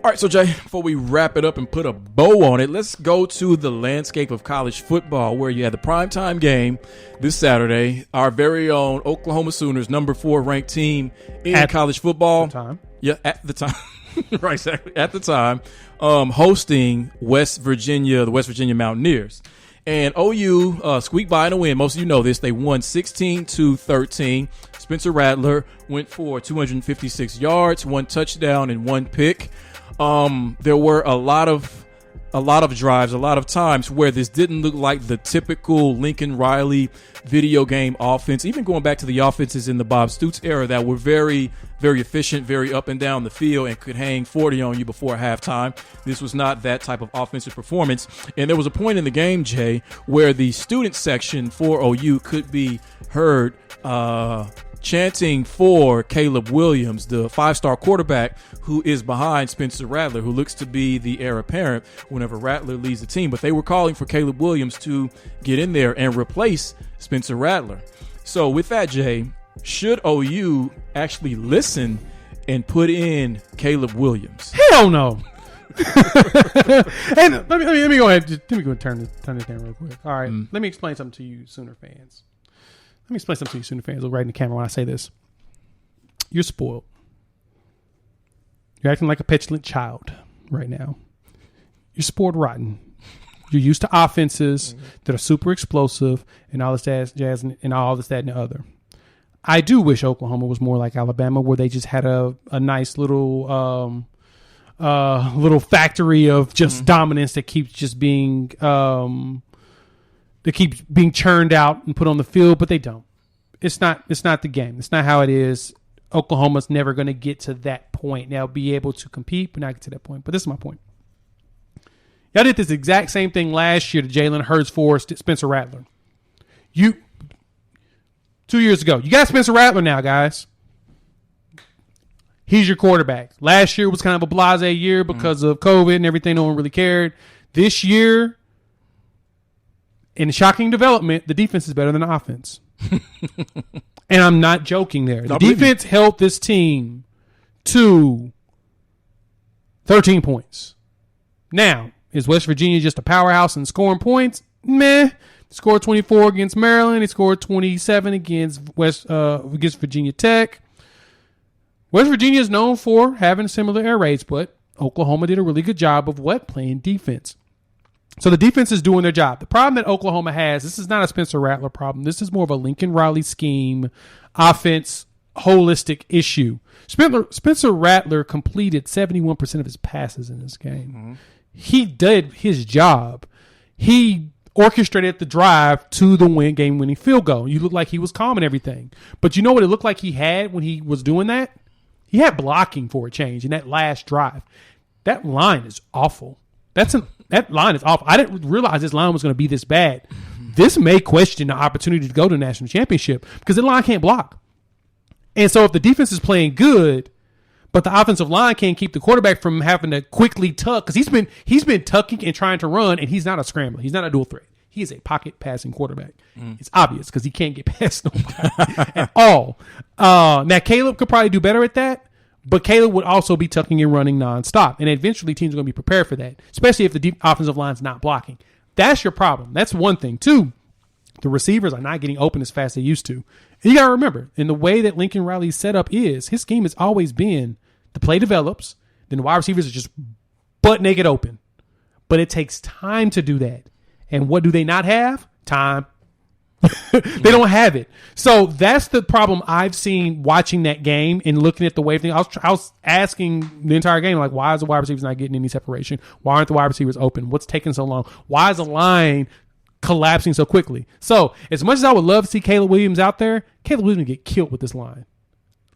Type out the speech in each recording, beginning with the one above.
All right, so Jay, before we wrap it up and put a bow on it, let's go to the landscape of college football, where you had the primetime game this Saturday. Our very own Oklahoma Sooners, number 4 ranked team in college football. At the time. Yeah, at the time. Right, exactly. At the time, hosting West Virginia, the West Virginia Mountaineers. And OU squeaked by in a win. Most of you know this. They won 16-13. Spencer Rattler went for 256 yards, 1 touchdown, and 1 pick. There were a lot of drives, a lot of times where this didn't look like the typical Lincoln Riley video game offense, even going back to the offenses in the Bob Stoops era that were very, very efficient, very up and down the field, and could hang 40 on you before halftime. This was not that type of offensive performance. And there was a point in the game, Jay, where the student section for OU could be heard chanting for Caleb Williams, the 5-star quarterback who is behind Spencer Rattler, who looks to be the heir apparent whenever Rattler leads the team. But they were calling for Caleb Williams to get in there and replace Spencer Rattler. So with that, Jay, should OU actually listen and put in Caleb Williams? Hell no. And let me go ahead. Let me go and turn this down real quick. All right. Let me explain something to you Sooner fans. Look right in the camera when I say this. You're spoiled. You're acting like a petulant child right now. You're spoiled rotten. You're used to offenses that are super explosive and all this jazz and all this, that, and the other. I do wish Oklahoma was more like Alabama, where they just had a nice little factory of just dominance that keeps just being churned out and put on the field, but they don't. It's not the game. It's not how it is. Oklahoma's never going to get to that point. Now, be able to compete, but not get to that point. But this is my point. Y'all did this exact same thing last year to Jalen Hurts for Spencer Rattler. 2 years ago. You got Spencer Rattler now, guys. He's your quarterback. Last year was kind of a blasé year because of COVID and everything. No one really cared. This year, in shocking development, the defense is better than the offense. And I'm not joking there. The defense held this team to 13 points. Now, is West Virginia just a powerhouse in scoring points? Meh. They scored 24 against Maryland. They scored 27 against Virginia Tech. West Virginia is known for having similar air raids, but Oklahoma did a really good job of playing defense. So the defense is doing their job. The problem that Oklahoma has, this is not a Spencer Rattler problem. This is more of a Lincoln Riley scheme, offense, holistic issue. Spencer Rattler completed 71% of his passes in this game. He did his job. He orchestrated the drive to the game-winning field goal. You look like he was calm and everything. But you know what it looked like he had when he was doing that? He had blocking for a change in that last drive. That line is awful. That line is awful. I didn't realize this line was going to be this bad. This may question the opportunity to go to the national championship because the line can't block. And so if the defense is playing good, but the offensive line can't keep the quarterback from having to quickly tuck, because he's been tucking and trying to run, and he's not a scrambler. He's not a dual threat. He is a pocket passing quarterback. It's obvious because he can't get past nobody at all. Now, Caleb could probably do better at that, but Caleb would also be tucking and running nonstop. And eventually teams are going to be prepared for that, especially if the offensive line's not blocking. That's your problem. That's one thing. Two, the receivers are not getting open as fast as they used to. And you got to remember, in the way that Lincoln Riley's setup is, his scheme has always been the play develops, then the wide receivers are just butt naked open. But it takes time to do that. And what do they not have? Time. They don't have it. So that's the problem I've seen watching that game and looking at the wave thing. I was asking the entire game, like, why is the wide receivers not getting any separation? Why aren't the wide receivers open? What's taking so long? Why is the line collapsing so quickly? So as much as I would love to see Caleb Williams out there, Caleb Williams will get killed with this line.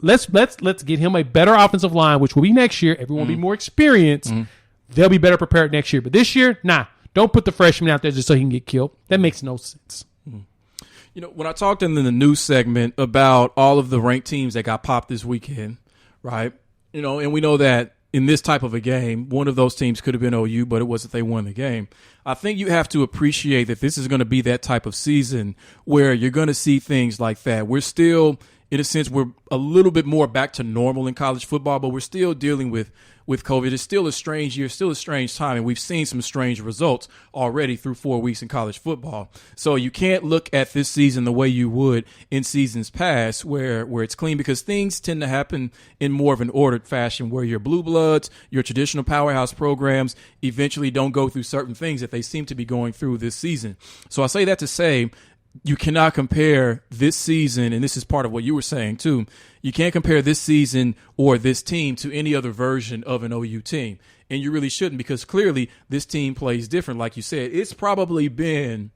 Let's get him a better offensive line, which will be next year. Everyone will be more experienced. They'll be better prepared next year. But this year, nah. Don't put the freshman out there just so he can get killed. That makes no sense. You know, when I talked in the news segment about all of the ranked teams that got popped this weekend, right? You know, and we know that in this type of a game, one of those teams could have been OU, but it wasn't they won the game. I think you have to appreciate that this is going to be that type of season where you're going to see things like that. We're still in a sense, we're a little bit more back to normal in college football, but we're still dealing with COVID. It's still a strange year, still a strange time, and we've seen some strange results already through 4 weeks in college football. So you can't look at this season the way you would in seasons past where it's clean, because things tend to happen in more of an ordered fashion where your blue bloods, your traditional powerhouse programs eventually don't go through certain things that they seem to be going through this season. So I say that to say you cannot compare this season, and this is part of what you were saying too, you can't compare this season or this team to any other version of an OU team. And you really shouldn't, because clearly this team plays different. Like you said, it's probably been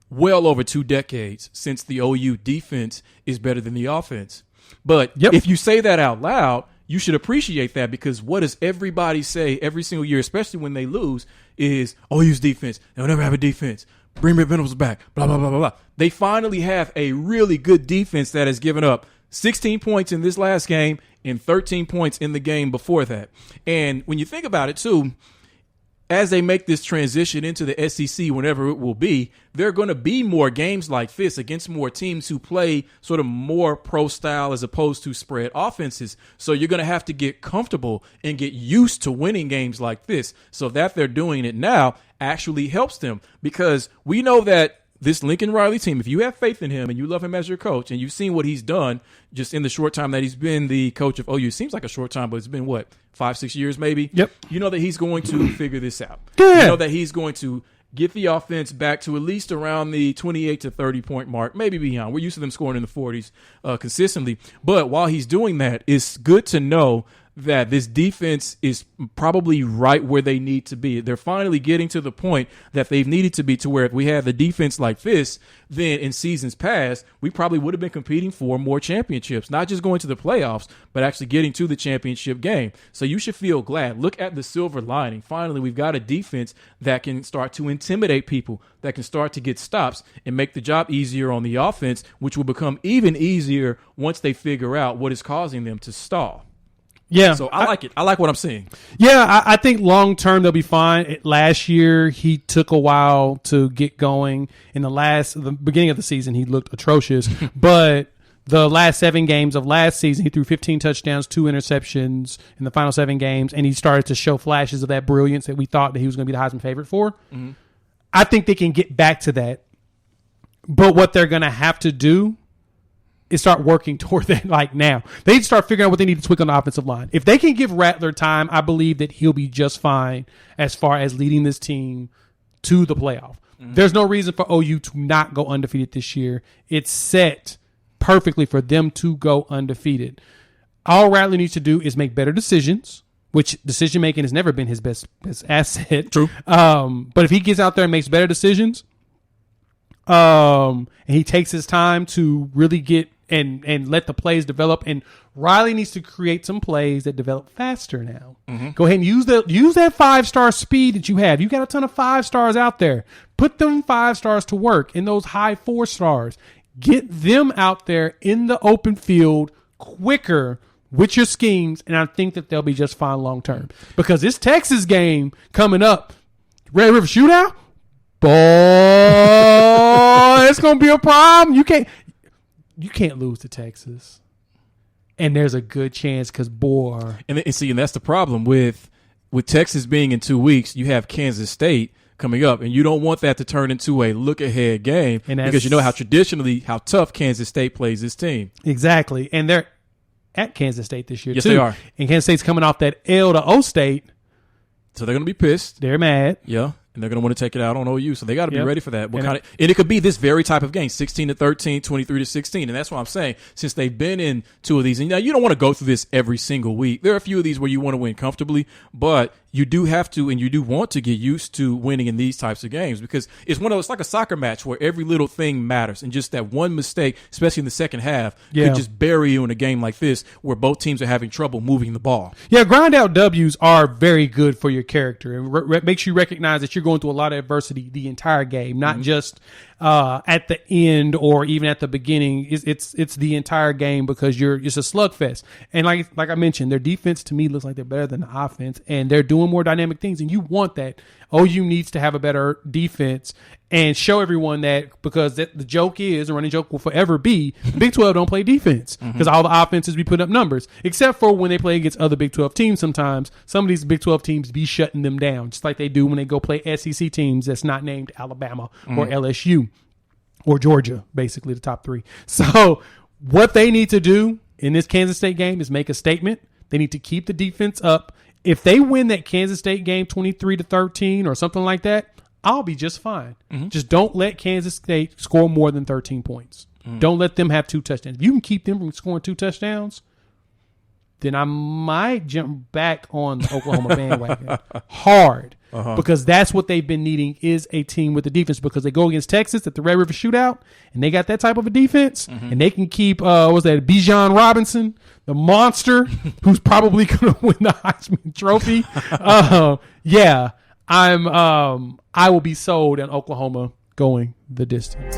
well over 2 decades since the OU defense is better than the offense. But if you say that out loud, you should appreciate that, because what does everybody say every single year, especially when they lose, is OU's defense. They'll never have a defense. Bring Rip Venables back, blah, blah, blah, blah, blah. They finally have a really good defense that has given up 16 points in this last game and 13 points in the game before that. And when you think about it, too, as they make this transition into the SEC, whenever it will be, there are going to be more games like this against more teams who play sort of more pro style as opposed to spread offenses. So you're going to have to get comfortable and get used to winning games like this. So that they're doing it now actually helps them, because we know that this Lincoln Riley team, if you have faith in him and you love him as your coach and you've seen what he's done just in the short time that he's been the coach of OU, it seems like a short time, but it's been, 5-6 years maybe? Yep. You know that he's going to figure this out. Good. You know that he's going to get the offense back to at least around the 28 to 30 point mark, maybe beyond. We're used to them scoring in the 40s consistently. But while he's doing that, it's good to know that this defense is probably right where they need to be. They're finally getting to the point that they've needed to be, to where if we had the defense like this, then in seasons past, we probably would have been competing for more championships, not just going to the playoffs, but actually getting to the championship game. So you should feel glad. Look at the silver lining. Finally, we've got a defense that can start to intimidate people, that can start to get stops and make the job easier on the offense, which will become even easier once they figure out what is causing them to stall. Yeah. So I like it. I like what I'm seeing. Yeah, I think long term they'll be fine. Last year he took a while to get going. In the beginning of the season he looked atrocious, but the last 7 games of last season he threw 15 touchdowns, 2 interceptions in the final 7 games, and he started to show flashes of that brilliance that we thought that he was going to be the Heisman favorite for. Mm-hmm. I think they can get back to that, but what they're going to have to do is start working toward that. Like now, they need to start figuring out what they need to tweak on the offensive line. If they can give Rattler time, I believe that he'll be just fine as far as leading this team to the playoff. Mm-hmm. There's no reason for OU to not go undefeated this year. It's set perfectly for them to go undefeated. All Rattler needs to do is make better decisions, which decision making has never been his best asset. True. But if he gets out there and makes better decisions, and he takes his time to really get and let the plays develop, and Riley needs to create some plays that develop faster now. Mm-hmm. Go ahead and use that 5-star speed that you have. You got a ton of 5 stars out there. Put them 5 stars to work in those high 4 stars. Get them out there in the open field quicker with your schemes, and I think that they'll be just fine long term. Because this Texas game coming up, Red River Shootout, boy, it's gonna be a problem. You can't lose to Texas, and there's a good chance because and that's the problem with Texas being in 2 weeks. You have Kansas State coming up, and you don't want that to turn into a look ahead game, because you know how tough Kansas State plays this team. Exactly, and they're at Kansas State this year. Yes, too. they are, and Kansas State's coming off that L to O State, so they're gonna be pissed. They're mad. Yeah. And they're going to want to take it out on OU, so they got to be ready for that. And it could be this very type of game, 16-13, 23-16, and that's what I'm saying. Since they've been in 2 of these, and now you don't want to go through this every single week. There are a few of these where you want to win comfortably, but you do have to, and you do want to get used to winning in these types of games, because it's like a soccer match where every little thing matters, and just that one mistake, especially in the second half, could just bury you in a game like this where both teams are having trouble moving the ball. Yeah, grind out W's are very good for your character, and makes you recognize that you're going through a lot of adversity the entire game, not just at the end or even at the beginning. It's the entire game because it's a slugfest. And like I mentioned, their defense to me looks like they're better than the offense, and they're doing more dynamic things. And you want that. OU needs to have a better defense and show everyone that, because the joke is, the running joke will forever be, the Big 12 don't play defense because all the offenses be putting up numbers, except for when they play against other Big 12 teams. Sometimes some of these Big 12 teams be shutting them down, just like they do when they go play SEC teams that's not named Alabama or LSU or Georgia, basically the top three. So what they need to do in this Kansas State game is make a statement. They need to keep the defense up. If they win that Kansas State game 23-13 or something like that, I'll be just fine. Just don't let Kansas State score more than 13 points. Don't let them have 2 touchdowns. If you can keep them from scoring 2 touchdowns, then I might jump back on the Oklahoma bandwagon hard, because that's what they've been needing, is a team with the defense, because they go against Texas at the Red River Shootout, and they got that type of a defense, and they can keep, Bijan Robinson, the monster, who's probably going to win the Heisman Trophy. I will be sold on Oklahoma going the distance.